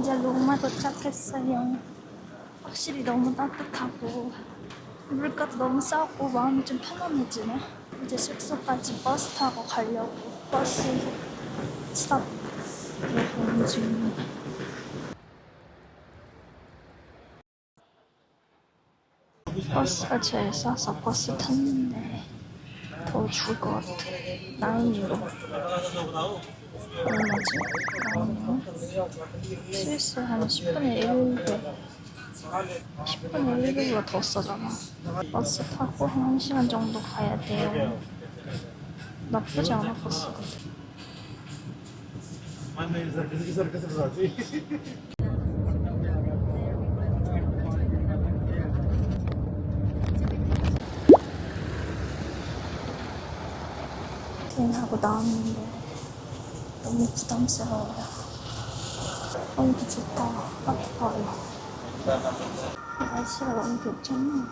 이제 로마 도착했어요. 확실히 너무 따뜻하고 물가도 너무 싸고 마음이 좀 편안해지네. 이제 숙소까지 버스 타고 가려고 버스 스탑 가는 중입니다. 버스가 제일 싸서 버스 탔는데 더워 죽을 것 같아. 9유로. 얼마지? 9유로? 스위스 한 10분의 1배. 10분의 1배보다 더 싸잖아. 버스 타고 한 1시간 정도 가야 돼요. 나쁘지 않아, 버스가. 하고 나왔는데 너무 부담스러워요. 너무 좋다. 따뜻하고 날씨가 너무 좋잖아.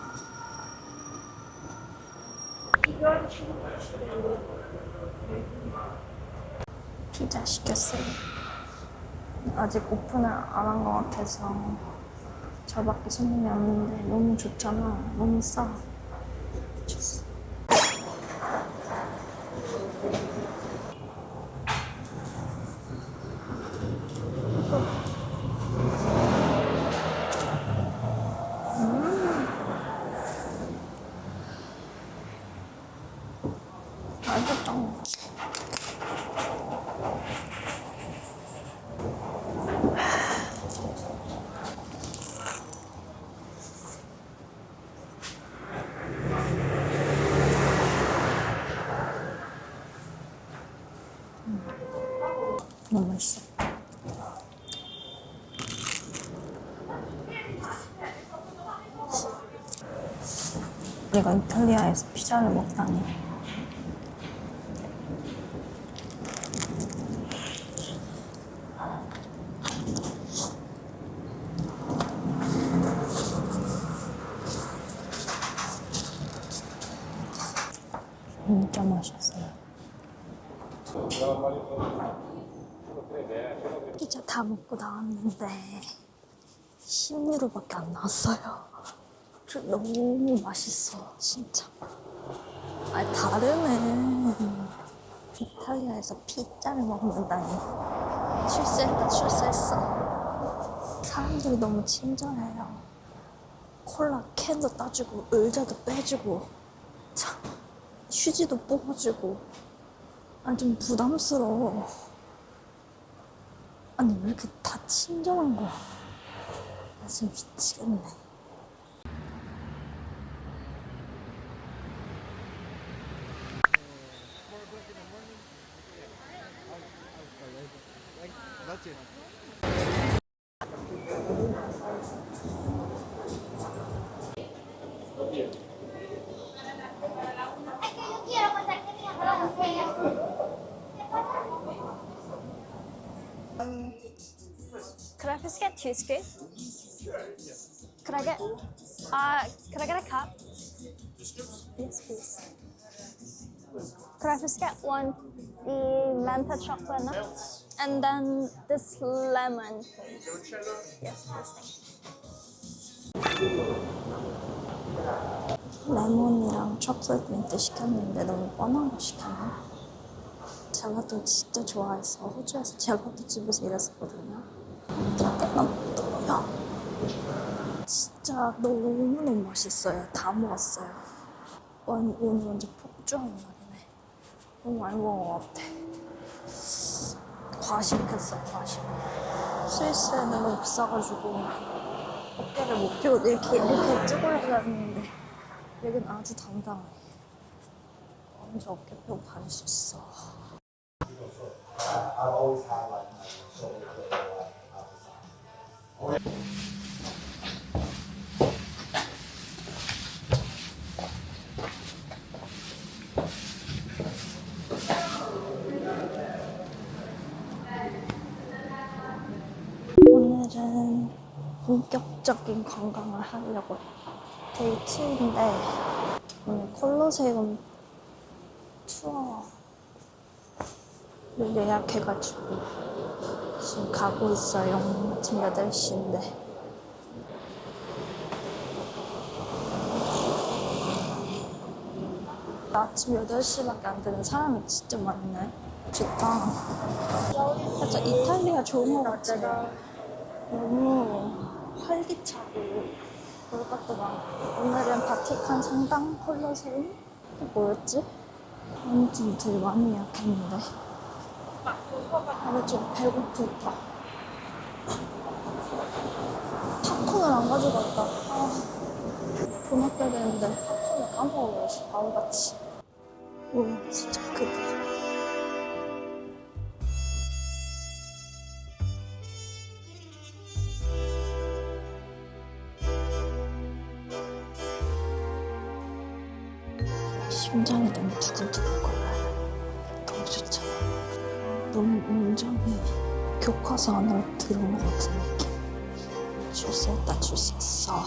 피자 시켰어요. 아직 오픈을 안 한 것 같아서 저밖에 손님이 없는데 너무 좋잖아. 너무 싸. 미쳤어. 맛있다. 너무 맛있어. 내가 이탈리아에서 피자를 먹다니. 진짜 맛있어요. 피자 다 먹고 나왔는데 10유로밖에 안 나왔어요. 너무 맛있어, 진짜. 아니, 다르네. 이탈리아에서 피자를 먹는다니. 출세했다, 출세했어. 사람들이 너무 친절해요. 콜라 캔도 따주고, 의자도 빼주고, 참, 휴지도 뽑아주고. 아니, 좀 부담스러워. 아니, 왜 이렇게 다 친절한 거야? 나 지금 미치겠네. Could I just get 2 scoops? Could I get a cup? Yes, please. Could I just get one, the Manta chocolate nuts, and then this lemon, please? Yes, please. 레몬이랑 초콜릿 민트 시켰는데 너무 뻔한 거 시켰네. 젤라또 진짜 좋아해서 호주에서 젤라또 집에서 일했었거든요. 진짜 너무 진짜 너무너무 맛있어요. 다 먹었어요. 오늘 완전 폭주하는 날이네. 너무 많이 먹은 것 같아. 과식했어, 과식. 스위스에는 너무 비싸가지고 어깨를 못 펴고 이렇게 쭉 올라가는데 여긴 아주 당당해. 언제 어깨 펴고 다닐 수 있어. 오늘은 본격적인 관광을 하려고 데이 2인데 오늘 콜로세움 투어를 예약해가지고 지금 가고 있어요. 아침 8시인데. 아침 8시밖에 안 되는 사람이 진짜 많네. 좋다. 살짝 이탈리아 좋은 것 같지? 너무 활기차고 볼 것도 많고. 오늘은 바티칸 성당 콜로세움? 뭐였지? 아무튼 되게 많이 예약했는데 근데 좀 배고프다. 팝콘을 안 가져갔다. 돈 아껴야 되는데 팝콘을 까먹어버렸어. 바보같이. 오 진짜 크다. 심장이 너무 두근두근 거려요. 너무 좋잖아. 너무 온전히 교과서 안으로 들어온 것 같은 느낌. 줄 섰다 줄 섰어.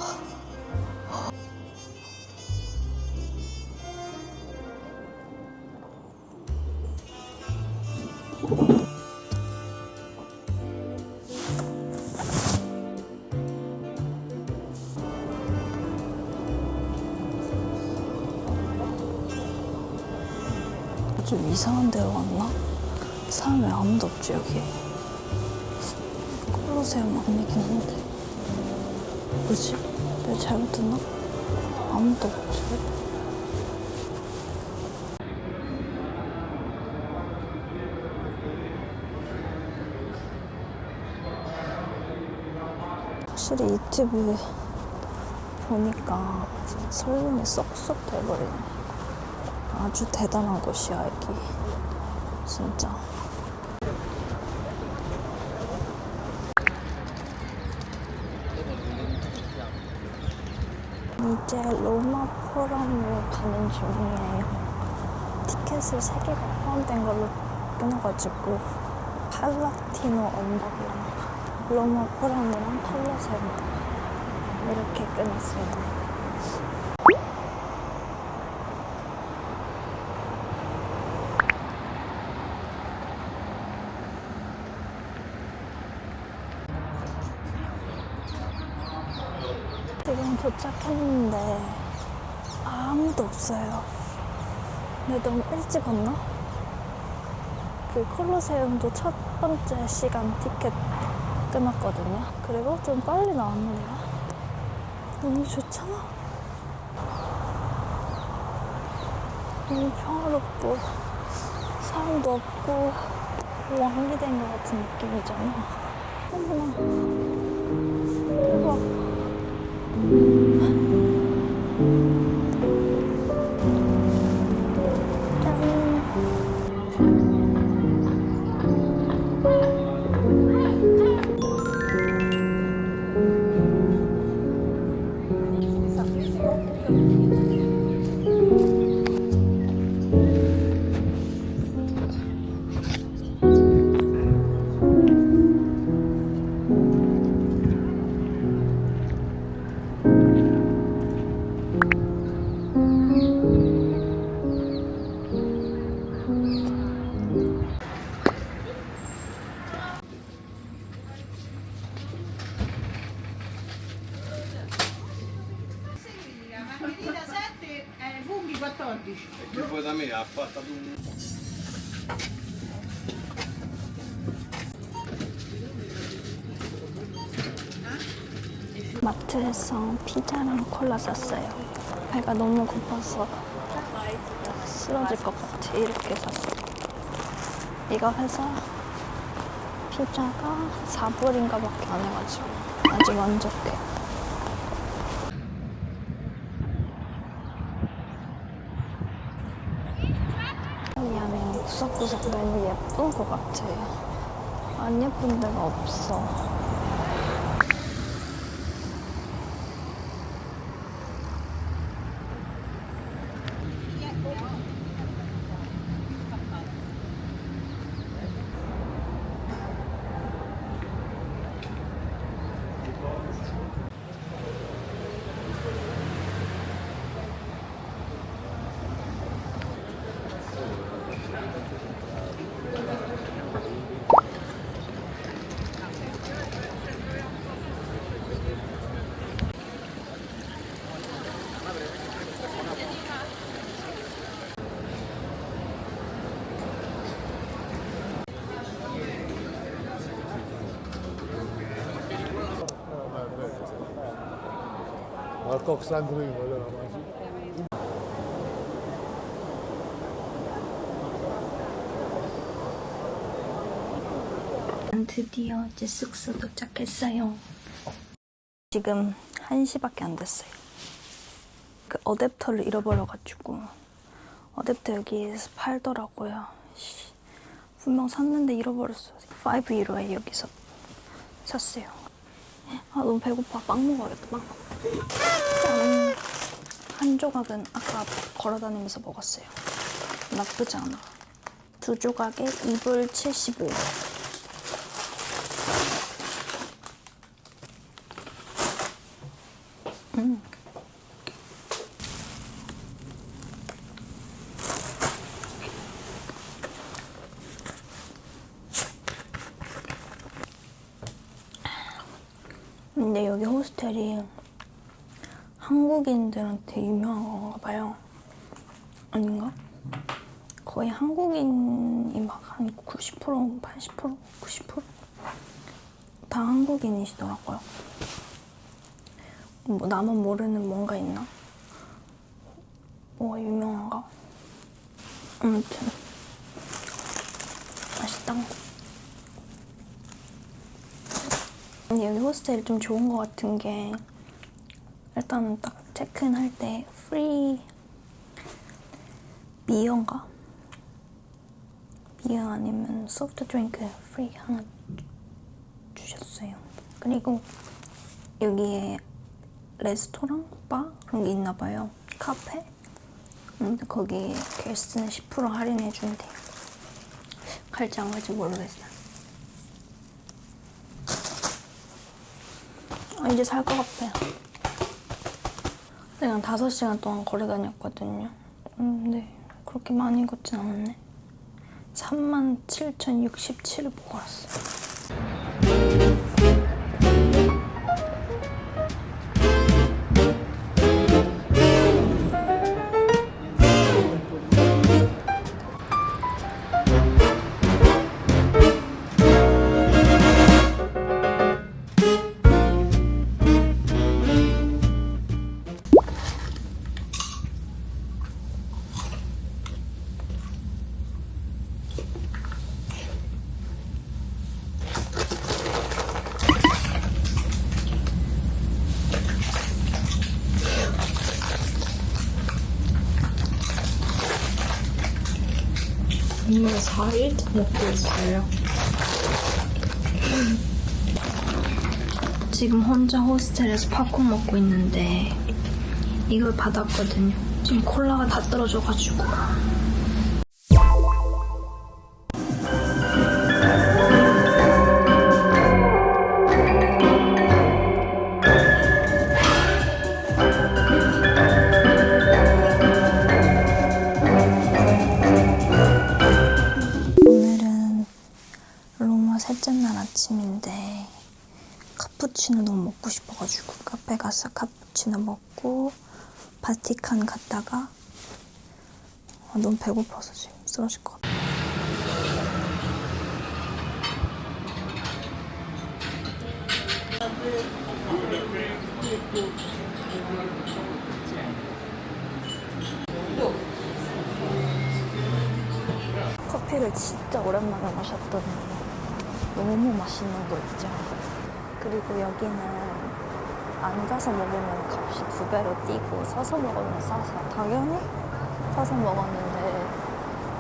좀 이상한 데로 왔나? 사람이 아무도 없지 여기에. 콜로세움 아니긴 한데 뭐지? 내가 잘못했나? 아무도 없지. 확실히 유튜브 보니까 설명이 쏙쏙 돼버리네. 아주 대단한 곳이야 여기 진짜. 이제 로마 포럼으로 가는 중이에요. 티켓을 3개가 포함된 걸로 끊어가지고 팔라티노 언덕이랑 로마 포럼이랑 콜로세움 이렇게 끊었어요. 지금 도착했는데 아무도 없어요. 근데 너무 일찍 왔나? 그 콜로세움도 첫 번째 시간 티켓 끊었거든요. 그리고 좀 빨리 나왔네요. 너무 좋잖아. 너무 평화롭고 사람도 없고 왕이 된 것 같은 느낌이잖아. 어머나 대박. Margherita 7 e funghi 14. Che poi da me ha fatto un... 마트에서 피자랑 콜라 샀어요. 배가 너무 고파서 쓰러질 것 같아. 이렇게 샀어요. 이거 해서 피자가 4불인가 밖에 안 해가지고 아주 만족해. 이 안에 구석구석 너무 예쁜 것 같아. 안 예쁜 데가 없어. 알콕 산드링 원래 나마지. 드디어 이제 숙소 도착했어요. 지금 1시밖에 안 됐어요. 그 어댑터를 잃어버려가지고 어댑터 여기에서 팔더라고요. 분명 샀는데 잃어버렸어요. 5유로에 여기서 샀어요. 아 너무 배고파. 빵 먹어야겠다. 빵. 짠. 한 조각은 아까 걸어다니면서 먹었어요. 나쁘지 않아. 두 조각에 2불 75. 근데 여기 호스텔이 한국인들한테 유명한 건가 봐요. 아닌가? 거의 한국인이 막 한 90%, 80%, 90%? 다 한국인이시더라고요. 뭐 나만 모르는 뭔가 있나? 뭐가 유명한가? 아무튼 맛있다. 근데 여기 호스텔이 좀 좋은 것 같은 게 일단 딱 체크인할 때 프리 비어인가? 비어 아니면 소프트 드링크 프리 하나 주셨어요. 그리고 여기에 레스토랑, 바 그런 게 있나 봐요. 카페? 근데 거기 게스트는 10% 할인해 준대요. 갈지 안 갈지 모르겠어요. 이제 살 것 같아요. 그냥 5시간 동안 걸어 다녔거든요. 근데 그렇게 많이 걷진 않았네. 37,067을 보고 왔어요. 정말 4일째 먹고 있어요. 지금 혼자 호스텔에서 팝콘 먹고 있는데 이걸 받았거든요. 지금 콜라가 다 떨어져가지고. 오늘은 로마 셋째 날 아침인데 카푸치노 너무 먹고 싶어가지고 카페 가서 카푸치노 먹고 바티칸 갔다가 너무 배고파서 지금 쓰러질 것 같아요. 커피를 진짜 오랜만에 마셨더니 너무 맛있는 거 있죠. 그리고 여기는 앉아서 먹으면 값이 2배로 뛰고 서서 먹으면 싸서 당연히 사서 먹었는데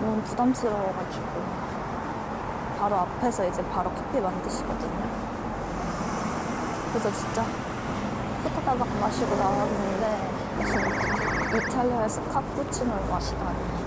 너무 부담스러워가지고 바로 앞에서 이제 바로 커피 만드시거든요. 그래서 진짜 후다다닥 마시고 나왔는데 진짜 이탈리아에서 카푸치노를 마시다니.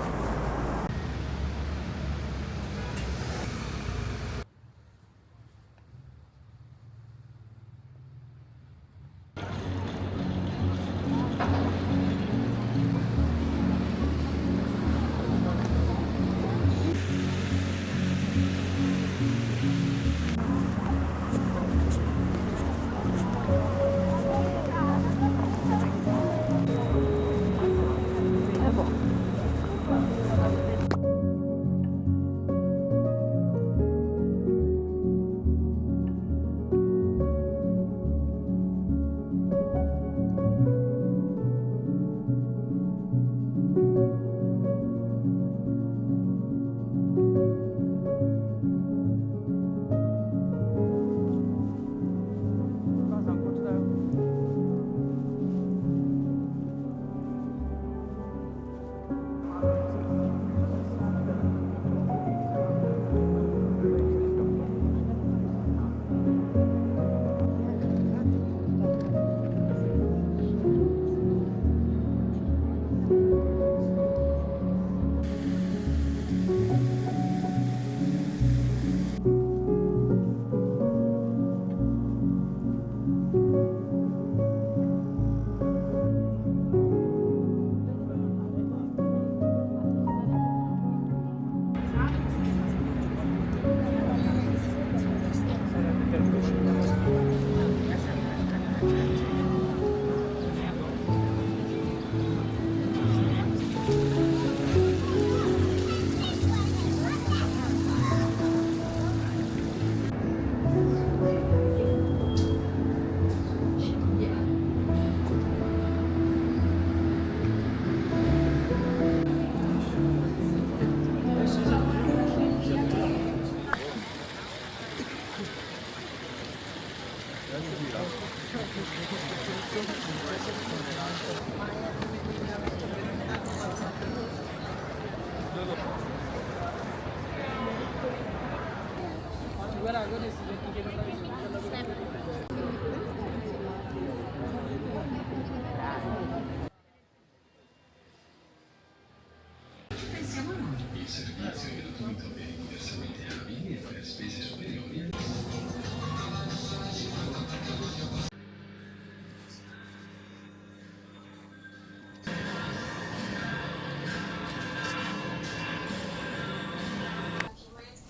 대박.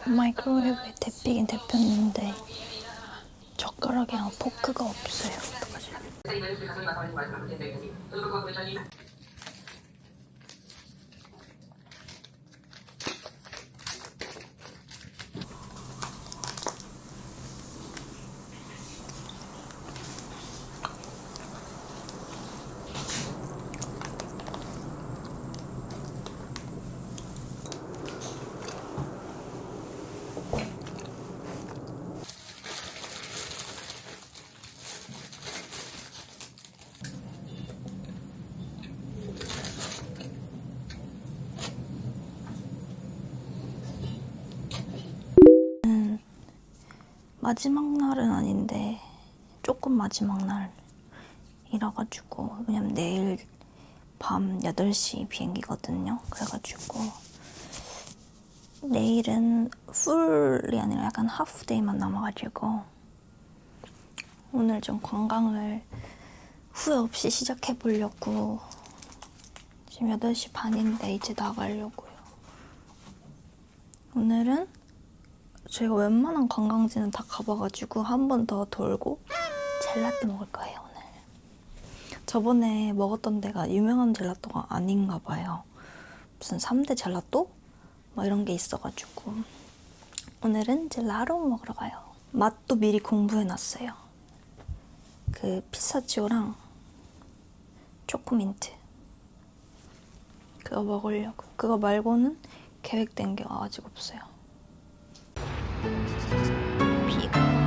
마이크로웨이브에 데피긴 데폈는데 젓가락이랑 포크가 없어요. 어떡하지? 마지막 날은 아닌데 조금 마지막 날이라 가지고, 왜냐면 내일 밤 8시 비행기거든요. 그래가지고 내일은 풀이 아니라 약간 하프데이만 남아가지고 오늘 좀 관광을 후회 없이 시작해 보려고. 지금 8시 반인데 이제 나가려고요. 오늘은 제가 웬만한 관광지는 다 가봐가지고 한 번 더 돌고 젤라또 먹을 거예요, 오늘. 저번에 먹었던 데가 유명한 젤라또가 아닌가 봐요. 무슨 3대 젤라또? 막 이런 게 있어가지고 오늘은 젤라또 먹으러 가요. 맛도 미리 공부해놨어요. 그 피스타치오랑 초코민트 그거 먹으려고. 그거 말고는 계획된 게 아직 없어요. 비가 와요.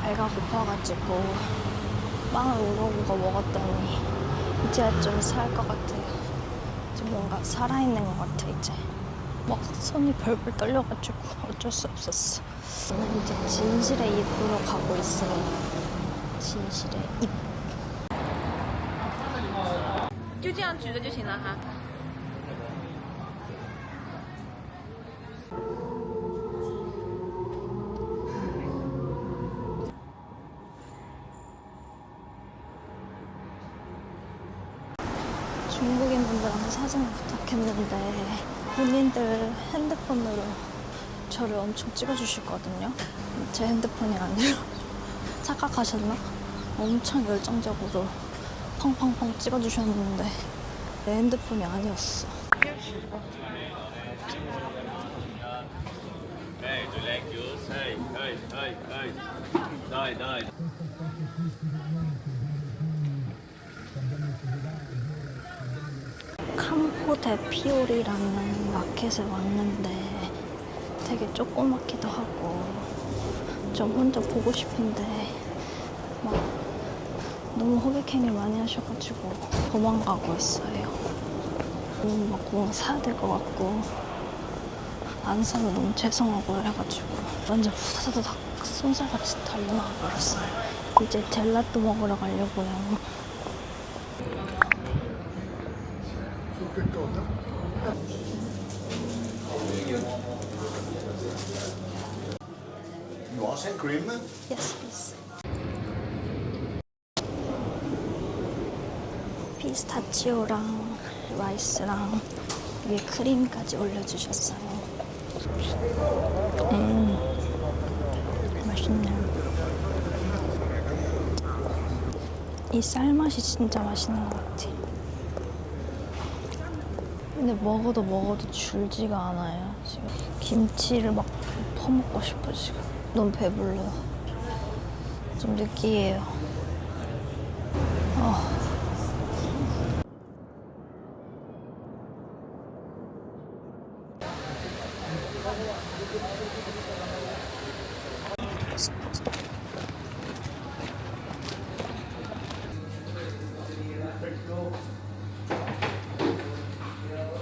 배가 고파가지고 빵을 우거우거 먹었더니 이제 좀 살 것 같아요. 좀 뭔가 살아있는 것 같아 이제. 막 손이 벌벌 떨려가지고 어쩔 수 없었어. 저는 이제 진실의 입으로 가고 있어요. 진실의 입. 就这样举着就行了哈。 중국인 분들한테 사진을 부탁했는데 본인들 핸드폰으로 저를 엄청 찍어주시거든요. 제 핸드폰이 아니라 착각하셨나? 엄청 열정적으로 팡팡팡 찍어주셨는데 내 핸드폰이 아니었어. campo de Pior이라는 마켓에 왔는데 되게 조그맣기도 하고 좀 혼자 보고 싶은데 막 너무 호객행위 많이 하셔가지고 도망가고 있어요. 막 뭔가 사야 될 것 같고 안 사서 너무 죄송하고 해가지고 완전 후다다닥 쏜살같이 달려나가 버렸어요. 이제 젤라또 먹으러 가려고요. Su che cosa? Nuance and cream? Yes, please. 피스타치오랑 라이스랑 위에 크림까지 올려주셨어요. 맛있네요. 이 쌀맛이 진짜 맛있는 것 같아. 근데 먹어도 줄지가 않아요. 지금 김치를 막 퍼먹고 싶어 지금. 너무 배불러요. 좀 느끼해요.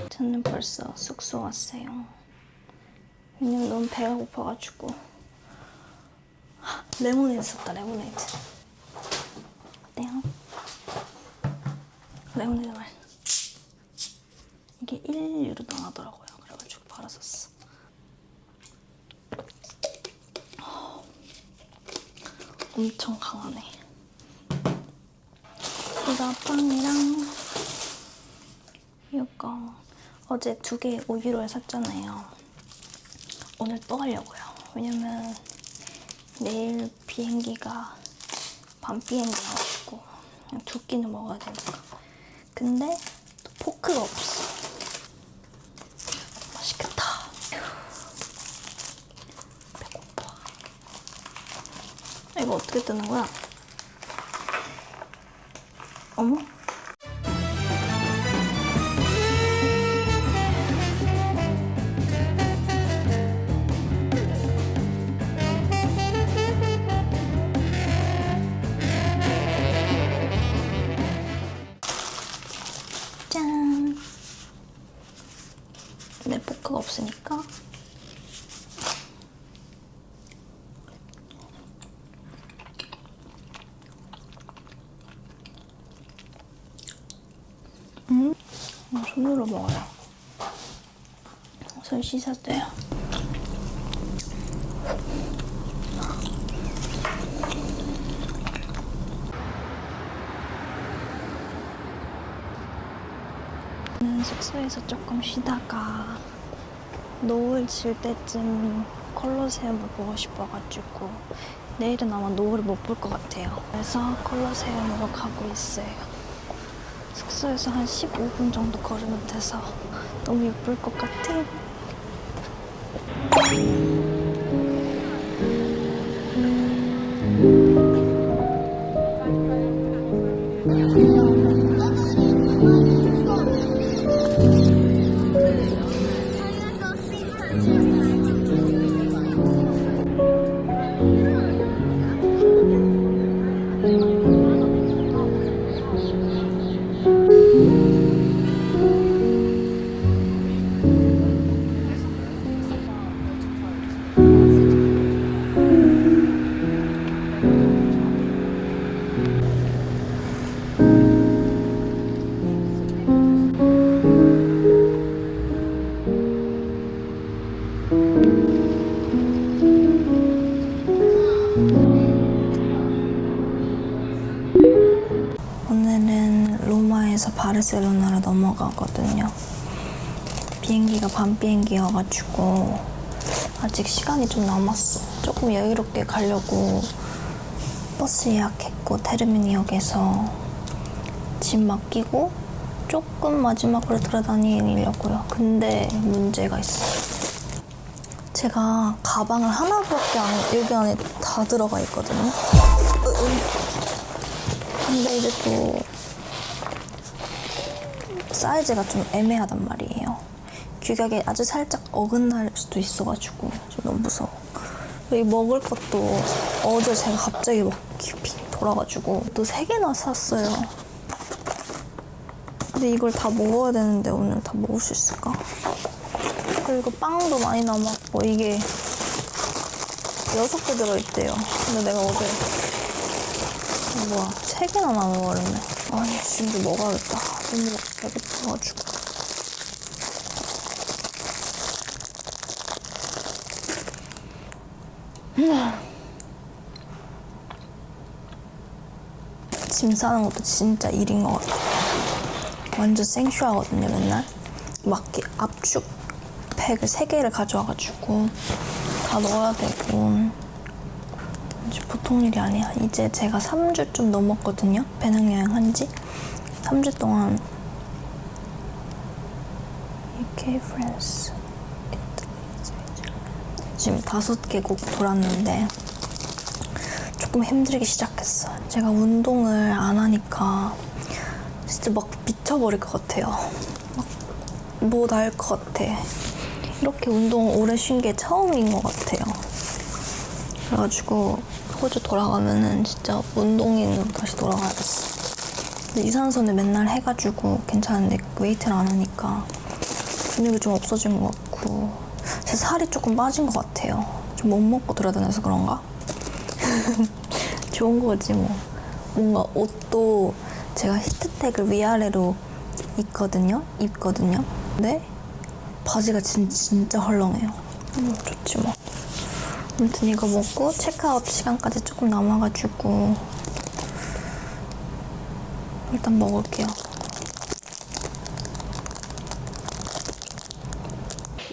저는 벌써 숙소 왔어요. 왜냐면 너무 배가 고파가지고. 레모네이드 샀다, 레모네이드. 어때요? 레모네이드 맛. 이게 1유로도 안 하더라고요. 그래가지고 바로 샀어. 엄청 강하네. 이거 빵이랑 이거 어제 2개 5유로에 샀잖아요. 오늘 또 가려고요. 왜냐면 내일 비행기가 밤 비행기여가지고 그냥 2끼는 먹어야 되니까. 근데 또 포크가 없어. 맛있겠다. 배고파. 이거 어떻게 뜨는 거야? 어머? 짠! 내 포크가 없으니까 손으로 먹어요. 손 씻었어요. 숙소에서 조금 쉬다가 노을 질 때쯤 콜로세움을 보고 싶어가지고 내일은 아마 노을을 못 볼 것 같아요. 그래서 콜로세움으로 가고 있어요. 숙소에서 한 15분 정도 걸으면 돼서 너무 예쁠 것 같아. 오늘은 로마에서 바르셀로나로 넘어가거든요. 비행기가 밤 비행기여가지고 아직 시간이 좀 남았어. 조금 여유롭게 가려고 버스 예약했고 테르미니역에서 짐 맡기고 조금 마지막으로 돌아다니려고요. 근데 문제가 있어요. 제가 가방을 하나밖에 여기 안에 다 들어가 있거든요. 근데 이제 또 사이즈가 좀 애매하단 말이에요. 규격에 아주 살짝 어긋날 수도 있어가지고 좀 너무 무서워. 여기 먹을 것도 어제 제가 갑자기 막 핑 돌아가지고 또 3개나 샀어요. 근데 이걸 다 먹어야 되는데 오늘 다 먹을 수 있을까? 그리고 빵도 많이 남았고 이게 6개 들어있대요. 근데 내가 어제 뭐야 3개나 나눠버렸네. 아니 지금 먹어야겠다. 너무 배고파가지고. 짐 싸는 것도 진짜 일인 것 같아. 완전 생쇼하거든요, 맨날. 막 이렇게 압축팩을 3개를 가져와가지고 다 넣어야 되고. 보통 일이 아니야. 이제 제가 3주 좀 넘었거든요. 배낭여행 한 지. 3주 동안 UK, France, 지금 5개국 돌았는데 조금 힘들기 시작했어. 제가 운동을 안 하니까 진짜 막 미쳐버릴 것 같아요. 막 뭐 날 것 같아. 이렇게 운동 오래 쉰 게 처음인 것 같아요. 그래가지고 호주 돌아가면은 진짜 운동인으로 다시 돌아가야겠어. 근데 유산소는 맨날 해가지고 괜찮은데 웨이트를 안 하니까 근육이 좀 없어진 것 같고 제 살이 조금 빠진 것 같아요. 좀 못 먹고 돌아다녀서 그런가? 좋은 거지 뭐. 뭔가 옷도 제가 히트텍을 위아래로 입거든요. 근데 바지가 진짜 헐렁해요. 좋지 뭐. 아무튼 이거 먹고 체크아웃 시간까지 조금 남아가지고 일단 먹을게요.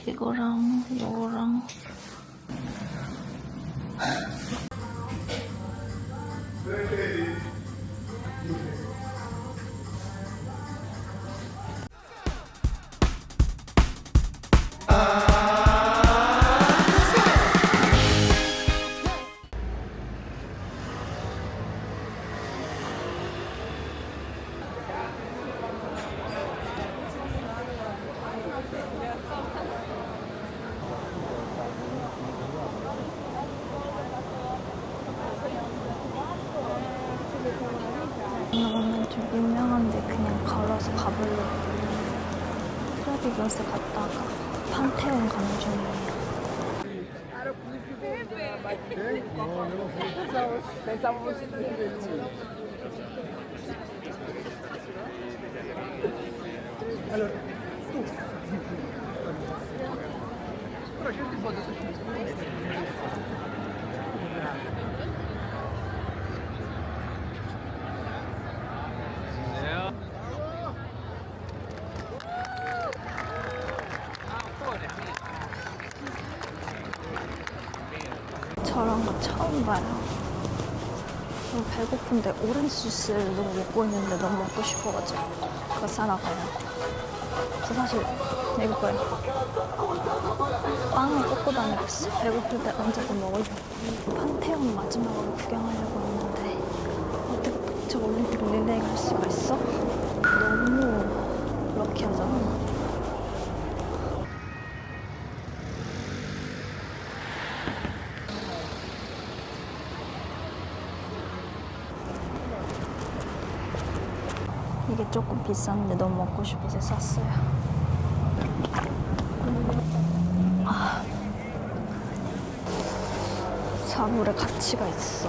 이거랑 이거랑 오늘 좀 유명한데 그냥 걸어서 가보려고. 트라비버스 갔다가 판테온 가는 중이에요. 저런 거 처음 봐요. 너무 배고픈데 오렌지 주스를 너무 먹고 있는데 너무 먹고 싶어가지고 그거 싸나봐요. 저 사실 이거 거예요. 빵을 꽂고 다니겠어. 배고플 때 언제든 먹으려고. 판테온 마지막으로 구경하려고 했는데 어떻게 북측 올림픽 릴레이 갈 수가 있어? 너무 럭키하잖아. 이게 조금 비싼데 너무 먹고 싶어서 샀어요. 사물의 가치가 있어.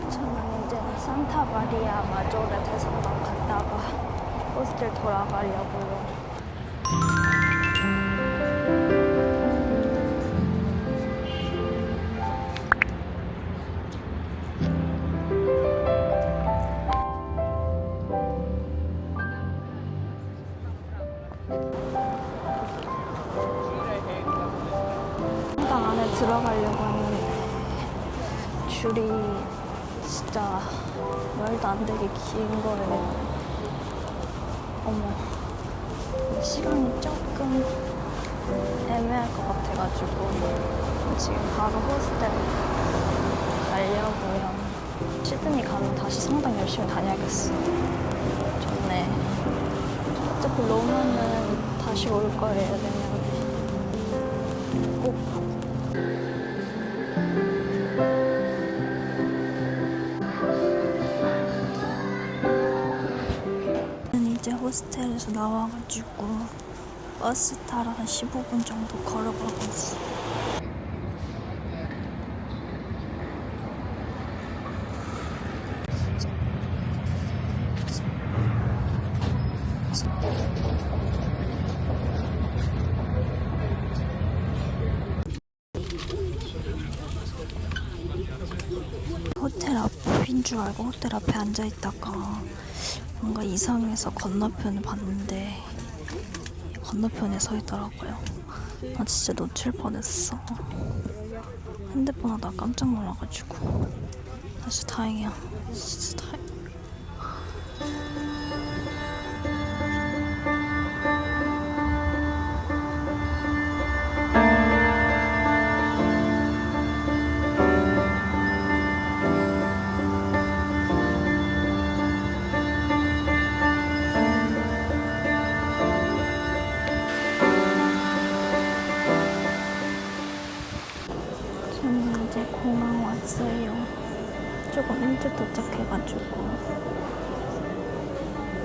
저는 이제 산타 마리아 마조레 대성당 갔다가 호스텔 돌아가려고요. 성당 안에 들어가려고 하는데 줄이 진짜 말도 안 되게 긴 거예요. 어머, 시간이 조금 애매할 것 같아가지고 지금 바로 호스텔 가려고요. 시드니 가면 다시 성당 열심히 다녀야겠어. 좋네. 어차피 로마는 다시 올 거예요, 내년에. 꼭. 이제 호스텔에서 나와가지고 버스 타러 한 15분 정도 걸어가고 있어. 호텔 앞인 줄 알고 호텔 앞에 앉아있다가 뭔가 이상해서 건너편을 봤는데 건너편에 서 있더라고요. 나 진짜 놓칠 뻔했어. 핸드폰 하다 깜짝 놀라가지고. 나 진짜 다행이야. 진짜 다행. 저는 이제 공항 왔어요. 조금 일찍 도착해가지고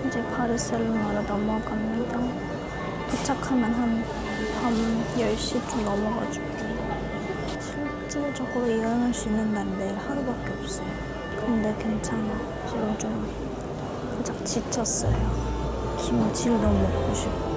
이제 바르셀로나로 넘어갑니다. 도착하면 한 밤 10시쯤 넘어가지고 실질적으로 일어날 수 있는 날은 내일 하루밖에 없어요. 근데 괜찮아. 지금 좀 살짝 지쳤어요. 김치를 너무 먹고 싶어.